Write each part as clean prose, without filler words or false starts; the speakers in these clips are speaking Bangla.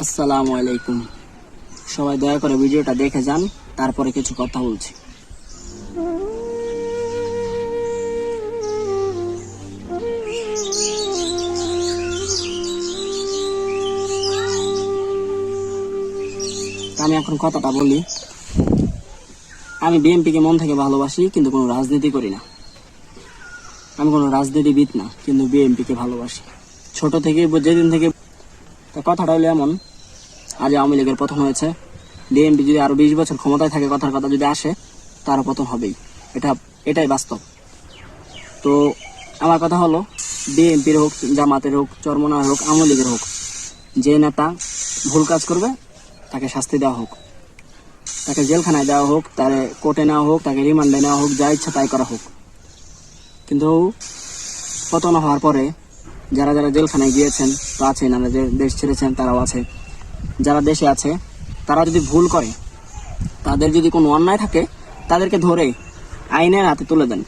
আসসালামু আলাইকুম। সবাই দয়া করে ভিডিওটা দেখে যান, তারপরে কিছু কথা বলছি। আমি এখন কথাটা বলি। আমি বিএনপিকে মন থেকে ভালোবাসি, কিন্তু কোনো রাজনীতি করি না। আমি কোনো রাজনীতিবিদ না, কিন্তু বিএনপিকে ভালোবাসি ছোট থেকে, যেদিন থেকে। কথাটা হলো এমন, আজ আওয়ামী লীগের পতন হয়েছে, বিএনপি যদি আরো 20 বছর ক্ষমতায় থাকে, কথার কথা যদি আসে, তারও পতন হবেই। এটাই বাস্তব। তো আমার কথা হলো, বিএনপির হোক, জামাতের হোক, চরমনার হোক, আওয়ামী লীগের হোক, যে নেতা ভুল কাজ করবে তাকে শাস্তি দেওয়া হোক, তাকে জেলখানায় দেওয়া হোক, তাকে কোর্টে নেওয়া হোক, তাকে রিমান্ডে নেওয়া হোক, যা ইচ্ছা তাই করা হোক। কিন্তু পতন হওয়ার পরে যারা যারা জেলখানায় গিয়েছেন তো আছেন, আমরা যে দেশ ছেড়েছেন তারাও আছে, যারা দেশে আছে তারা যদি ভুল করে, তাদের যদি কোনো অন্যায় থাকে, তাদেরকে ধরে আইনের হাতে তুলে দেন।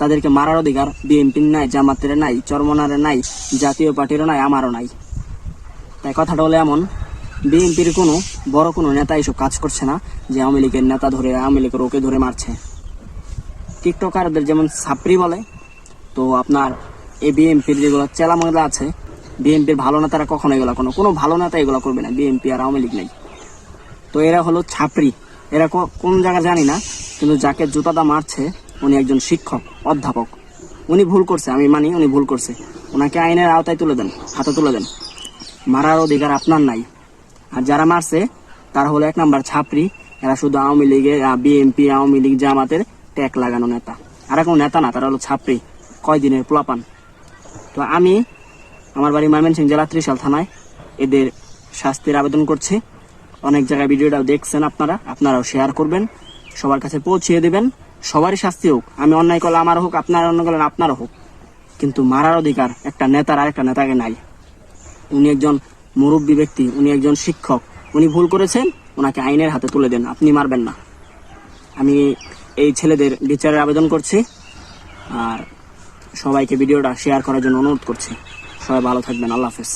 তাদেরকে মারার অধিকার বিএনপির নাই, জামাতের নাই, চরমনারের নাই, জাতীয় পার্টিরও নাই, আমারও নাই। তাই কথাটা হলো এমন, বিএনপির কোনো বড় কোনো নেতা এইসব কাজ করছে না যে আওয়ামী লীগের নেতা ধরে, আওয়ামী লীগের ওকে ধরে মারছে। টিকটকারদের যেমন ছাপরি বলে, তো আপনার এই বিএনপির যেগুলো চেলা মহিলা আছে, বিএনপির ভালো নেতারা কখনো এগুলো কোনো ভালো নেতা এগুলো করবে না। বিএনপি আর আওয়ামী লীগ নেই, তো এরা হলো ছাপরি। এরা কোন জায়গায় জানি না, কিন্তু যাকে জুতাটা মারছে উনি একজন শিক্ষক, অধ্যাপক। উনি ভুল করছে, আমি মানি উনি ভুল করছে, ওনাকে আইনের আওতায় তুলে দেন, হাতে তুলে দেন। মারার অধিকার আপনার নাই। আর যারা মারছে তারা হলো 1 নাম্বার ছাপরি। এরা শুধু আওয়ামী লীগের, বিএনপি, আওয়ামী লীগ, জামাতের ট্যাগ লাগানো নেতা। আর কোনো নেতা না, তারা হলো ছাপরি, কয়দিনের পোলাপান। তো আমি আমার বাড়ি ময়মনসিংহ জেলা ত্রিশাল থানায় এদের শাস্তির আবেদন করছি। অনেক জায়গায় ভিডিওটাও দেখছেন, আপনারাও শেয়ার করবেন, সবার কাছে পৌঁছিয়ে দেবেন। সবারই শাস্তি হোক, আমি অন্যায় করলে আমার হোক, আপনার অন্য করলেন আপনারও হোক, কিন্তু মারার অধিকার একটা নেতার আর একটা নেতাকে নাই। উনি একজন মুরব্বী ব্যক্তি, উনি একজন শিক্ষক, উনি ভুল করেছেন, ওনাকে আইনের হাতে তুলে দেন, আপনি মারবেন না। আমি এই ছেলেদের বিচারের আবেদন করছি, আর সবাইকে ভিডিওটা শেয়ার করার জন্য অনুরোধ করছি। সবাই ভালো থাকবেন, আল্লাহ হাফেজ।